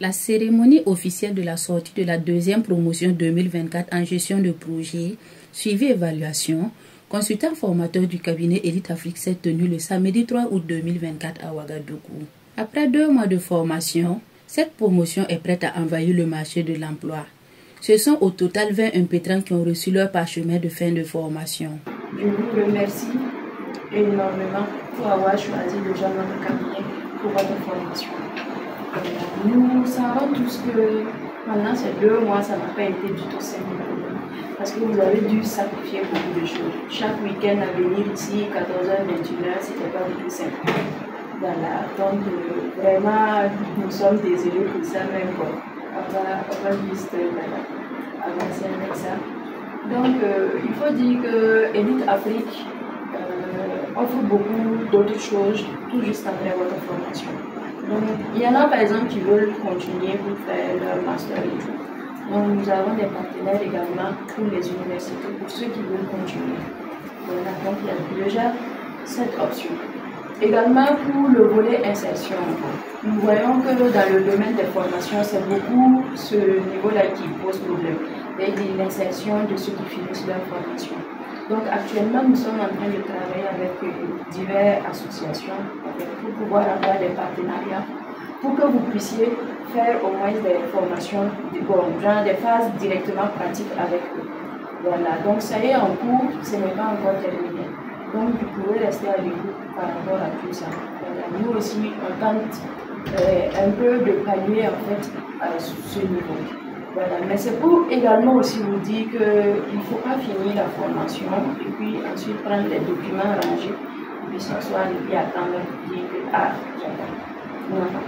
La cérémonie officielle de la sortie de la deuxième promotion 2024 en gestion de projet, suivi évaluation, consultant formateur du cabinet Elite Afrique s'est tenu le samedi 3 août 2024 à Ouagadougou. Après 2 mois de formation, cette promotion est prête à envahir le marché de l'emploi. Ce sont au total 20 impétrants qui ont reçu leur parchemin de fin de formation. Je vous remercie énormément pour avoir choisi le genre de cabinet pour votre formation. Nous savons tous que pendant ces 2 mois, ça n'a pas été du tout simple parce que vous avez dû sacrifier beaucoup de choses. Chaque week-end à venir ici, 14h, 21h, c'était pas du tout simple. Voilà, donc vraiment, nous sommes désolés pour ça même. Bon, on va juste avancer avec ça. Donc, il faut dire que Elite Afrique offre beaucoup d'autres choses tout juste après votre formation. Donc, il y en a par exemple qui veulent continuer pour faire leur master et tout. Donc, nous avons des partenaires également pour les universités, pour ceux qui veulent continuer. Voilà, donc il y a déjà cette option. Également pour le volet insertion, nous voyons que dans le domaine des formations, c'est beaucoup ce niveau-là qui pose problème, c'est-à-dire l'insertion de ceux qui finissent leur formation. Donc actuellement, nous sommes en train de travailler avec diverses associations pour pouvoir avoir des partenariats pour que vous puissiez faire au moins des formations, genre des phases directement pratiques avec eux. Voilà, donc ça y est en cours, ce n'est pas encore terminé. Donc vous pouvez rester à l'écoute par rapport à tout ça. Voilà, nous aussi, on tente un peu de pallier en fait à ce niveau. Voilà, mais c'est pour également aussi vous dire qu'il ne faut pas finir la formation et puis ensuite prendre les documents rangés et puis s'asseoir et puis attendre pour dire que j'attends. Non.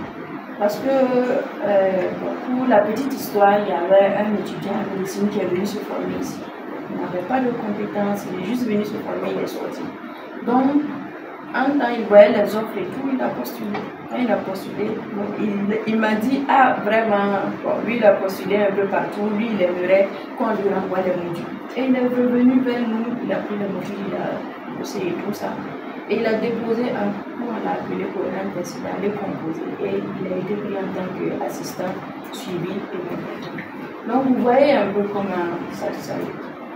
Parce que pour la petite histoire, il y avait un étudiant en médecine qui est venu se former ici. Il n'avait pas de compétences, il est juste venu se former, il est sorti. Donc, en temps, il voyait les offres et tout, il a postulé. Quand il a postulé, il m'a dit, ah vraiment, bon, lui il a postulé un peu partout, lui il aimerait qu'on lui renvoie les modules. Et il est revenu vers nous, il a pris les modules, il a bossé et tout ça. Et il a déposé un cours, on l'a appelé pour un test, il allait composer. Et il a été pris en tant qu'assistant suivi et compétent. Donc vous voyez un peu comment ça se fait.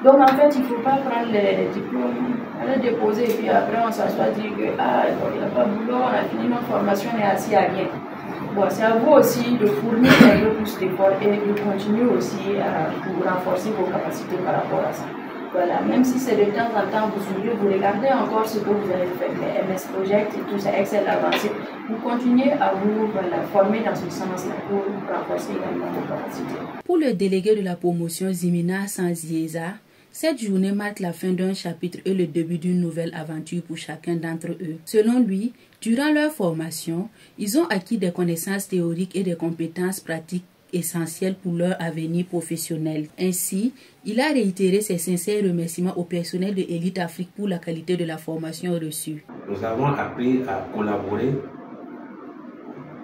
Donc en fait, il ne faut pas prendre les diplômes, aller déposer et puis après on s'assoit dire que il n'y a pas de boulot, on a fini notre formation, on est assis à rien. Bon, c'est à vous aussi de fournir un peu plus d'efforts et de continuer aussi pour renforcer vos capacités par rapport à ça. Voilà, même si c'est de temps en temps vous oubliez, vous regardez encore ce que vous avez fait, les MS Project et tout ça, Excel avancé, vous continuez à vous former dans ce sens-là pour renforcer également vos capacités. Pour le délégué de la promotion Zimina Sanzieza, cette journée marque la fin d'un chapitre et le début d'une nouvelle aventure pour chacun d'entre eux. Selon lui, durant leur formation, ils ont acquis des connaissances théoriques et des compétences pratiques essentielles pour leur avenir professionnel. Ainsi, il a réitéré ses sincères remerciements au personnel de Elite Afrique pour la qualité de la formation reçue. Nous avons appris à collaborer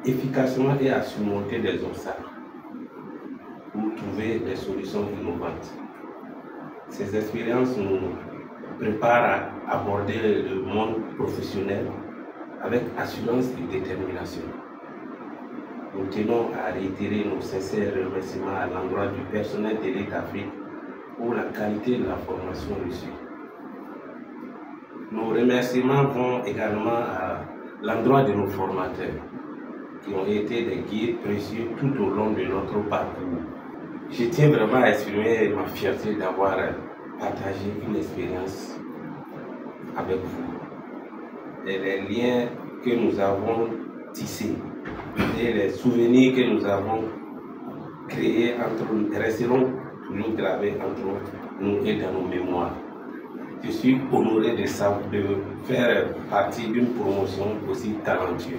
efficacement et à surmonter des obstacles pour trouver des solutions innovantes. Ces expériences nous préparent à aborder le monde professionnel avec assurance et détermination. Nous tenons à réitérer nos sincères remerciements à l'endroit du personnel d'Elite Afrique pour la qualité de la formation reçue. Nos remerciements vont également à l'endroit de nos formateurs qui ont été des guides précieux tout au long de notre parcours. Je tiens vraiment à exprimer ma fierté d'avoir partagé une expérience avec vous. Et les liens que nous avons tissés et les souvenirs que nous avons créés entre nous resteront toujours gravés entre nous et dans nos mémoires. Je suis honoré de faire partie d'une promotion aussi talentueuse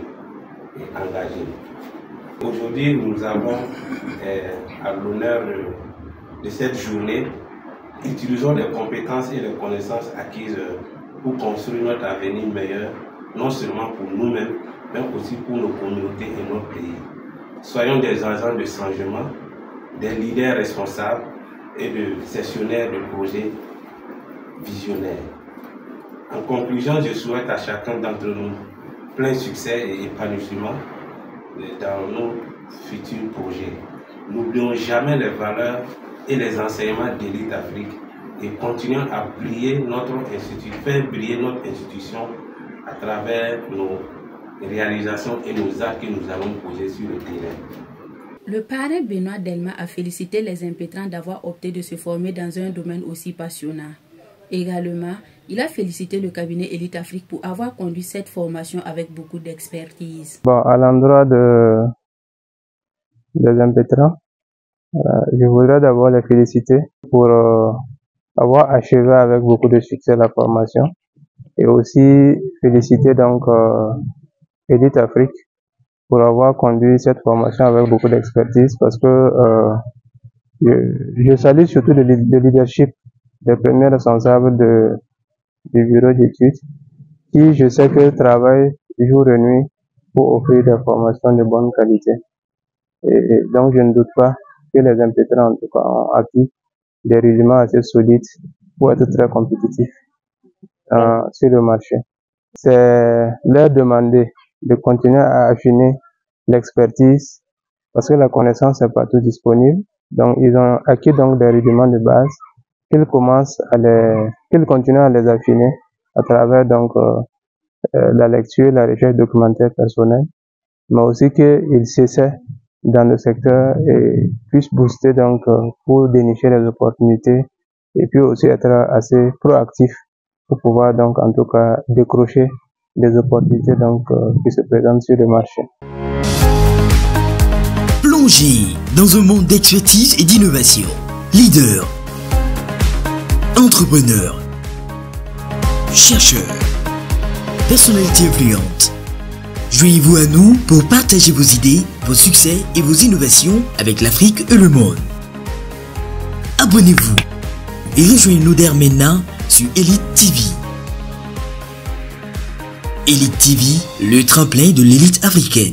et engagée. Aujourd'hui, nous avons à l'honneur de cette journée, utilisons les compétences et les connaissances acquises pour construire notre avenir meilleur, non seulement pour nous-mêmes, mais aussi pour nos communautés et notre pays. Soyons des agents de changement, des leaders responsables et de gestionnaires de projets visionnaires. En conclusion, je souhaite à chacun d'entre nous plein succès et épanouissement dans nos futurs projets. N'oublions jamais les valeurs et les enseignements d'Élite Afrique et continuons à briller notre institut, faire briller notre institution à travers nos réalisations et nos actes que nous allons poser sur le terrain. Le parrain Benoît Delma a félicité les impétrants d'avoir opté de se former dans un domaine aussi passionnant. Également, il a félicité le cabinet Élite Afrique pour avoir conduit cette formation avec beaucoup d'expertise. Bon, à l'endroit des impétrants, je voudrais d'abord les féliciter pour avoir achevé avec beaucoup de succès la formation et aussi féliciter donc Élite Afrique pour avoir conduit cette formation avec beaucoup d'expertise parce que je salue surtout le leadership des premiers responsables du bureau d'études qui, je sais que travaillent jour et nuit pour offrir des formations de bonne qualité. Et donc, je ne doute pas que les impétrants, en tout cas, ont acquis des rudiments assez solides pour être très compétitifs sur le marché. C'est leur demander de continuer à affiner l'expertise parce que la connaissance est partout disponible. Donc, ils ont acquis donc des rudiments de base qu'ils continuent à les affiner à travers donc la lecture, la recherche documentaire personnelle, mais aussi qu'ils s'essaient dans le secteur et puissent booster donc pour dénicher les opportunités et puis aussi être assez proactifs pour pouvoir donc en tout cas décrocher des opportunités donc qui se présentent sur le marché. Plongez dans un monde d'expertise et d'innovation. Leader, entrepreneur, chercheur, personnalité influente. Joignez-vous à nous pour partager vos idées, vos succès et vos innovations avec l'Afrique et le monde. Abonnez-vous et rejoignez-nous dès maintenant sur Élite TV. Élite TV, le tremplin de l'élite africaine.